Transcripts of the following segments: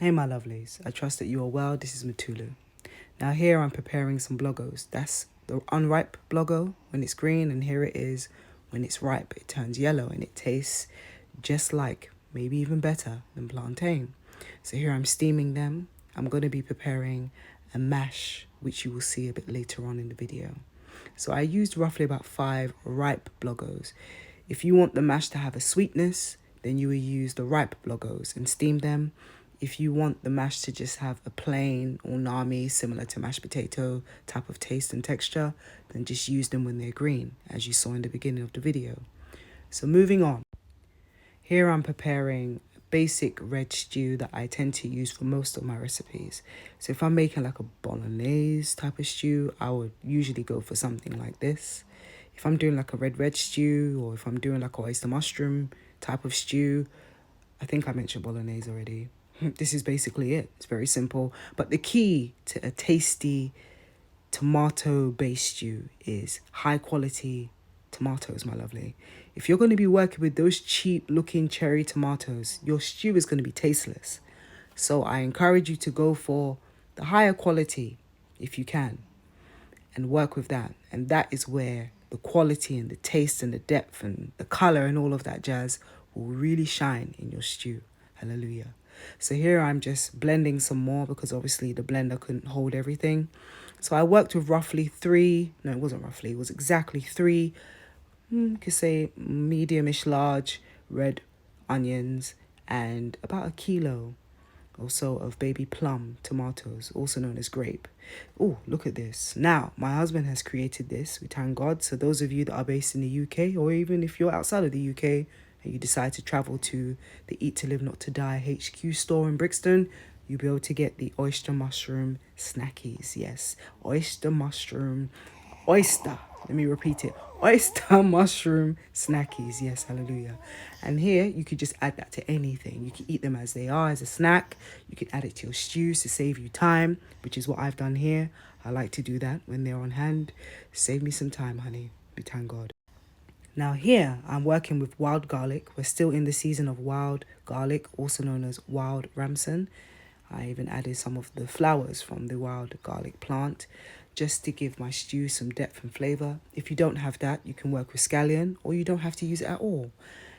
Hey my lovelies, I trust that you are well. This is MUTULU. Now here I'm preparing some blogos. That's the unripe blogo when it's green, and here it is when it's ripe. It turns yellow and it tastes just like, maybe even better than plantain. So here I'm steaming them. I'm going to be preparing a mash, which you will see a bit later on in the video. So I used roughly about 5 ripe blogos. If you want the mash to have a sweetness, then you will use the ripe blogos and steam them. If you want the mash to just have a plain unami, similar to mashed potato type of taste and texture, then just use them when they're green, as you saw in the beginning of the video. So moving on. Here I'm preparing basic red stew that I tend to use for most of my recipes. So if I'm making like a bolognese type of stew, I would usually go for something like this. If I'm doing like a red stew, or if I'm doing like a oyster mushroom type of stew, I think I mentioned bolognese already. This is basically it. It's very simple. But the key to a tasty tomato-based stew is high quality tomatoes, my lovely. If you're going to be working with those cheap looking cherry tomatoes, your stew is going to be tasteless. So I encourage you to go for the higher quality if you can, and work with that. And that is where the quality and the taste and the depth and the color and all of that jazz will really shine in your stew. Hallelujah. So here I'm just blending some more, because obviously the blender couldn't hold everything. So I worked with roughly 3, no, it wasn't roughly, it was exactly 3, you could say medium-ish large red onions, and about a kilo or so of baby plum tomatoes, also known as grape. Oh, look at this. Now, my husband has created this, we thank God. So those of you that are based in the UK, or even if you're outside of the UK and you decide to travel to the Eat to Live Not to Die HQ store in Brixton, you'll be able to get the oyster mushroom snackies. Yes, oyster mushroom, oyster. Let me repeat it. Oyster mushroom snackies. Yes, hallelujah. And here you could just add that to anything. You can eat them as they are, as a snack. You can add it to your stews to save you time, which is what I've done here. I like to do that when they're on hand. Save me some time, honey. We thank God. Now here I'm working with wild garlic. We're still in the season of wild garlic, also known as wild ramson. I even added some of the flowers from the wild garlic plant just to give my stew some depth and flavor. If you don't have that, you can work with scallion, or you don't have to use it at all.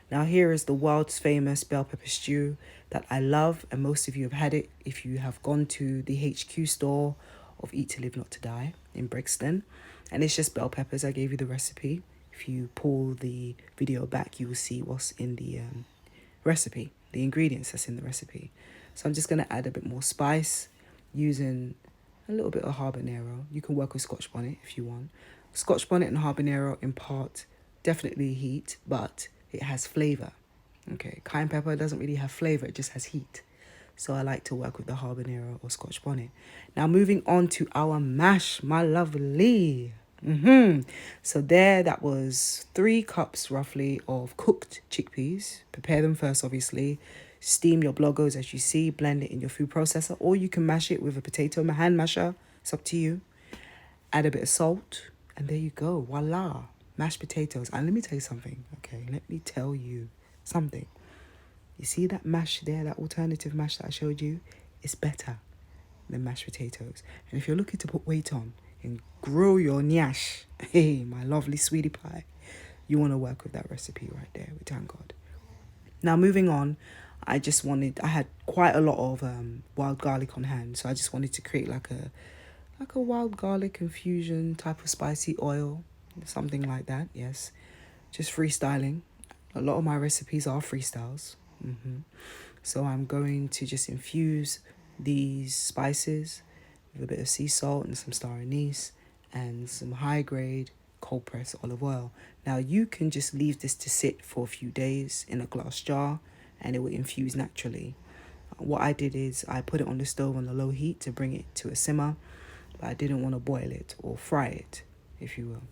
Now here is the world's famous bell pepper stew that I love, and most of you have had it if you have gone to the HQ store of Eat to Live Not to Die in Brixton. And it's just bell peppers. I gave you the recipe. If you pull the video back, you will see what's in the recipe, the ingredients that's in the recipe. So I'm just going to add a bit more spice using a little bit of habanero. You can work with Scotch bonnet if you want. Scotch bonnet and habanero impart definitely heat, but it has flavor. Okay, cayenne pepper doesn't really have flavor, it just has heat. So I like to work with the habanero or Scotch bonnet. Now moving on to our mash, my lovely. So there, that was 3 cups roughly of cooked chickpeas. Prepare them first, obviously. Steam your blogos as you see, blend it in your food processor, or you can mash it with a potato hand masher. It's up to you. Add a bit of salt, and there you go. Voila, mashed potatoes. And let me tell you something, okay? Let me tell you something. You see that mash there, that alternative mash that I showed you? It's better than mashed potatoes. And if you're looking to put weight on and grow your nyash, hey, my lovely sweetie pie, you want to work with that recipe right there. We thank God. Now moving on, I had quite a lot of wild garlic on hand, so I just wanted to create like a wild garlic infusion type of spicy oil, something like that. Yes, just freestyling. A lot of my recipes are freestyles. So I'm going to just infuse these spices with a bit of sea salt and some star anise and some high grade cold pressed olive oil. Now you can just leave this to sit for a few days in a glass jar and it will infuse naturally. What I did is I put it on the stove on the low heat to bring it to a simmer, but I didn't want to boil it or fry it, if you will.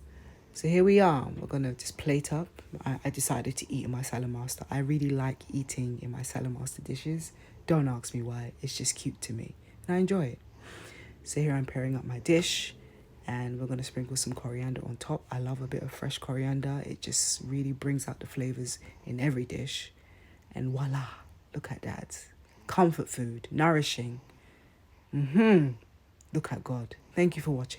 So here we are. We're going to just plate up. I decided to eat in my salad master. I really like eating in my salad master dishes. Don't ask me why. It's just cute to me. And I enjoy it. So here I'm pairing up my dish. And we're going to sprinkle some coriander on top. I love a bit of fresh coriander. It just really brings out the flavors in every dish. And voila. Look at that. comfort food, nourishing. Look at God. Thank you for watching.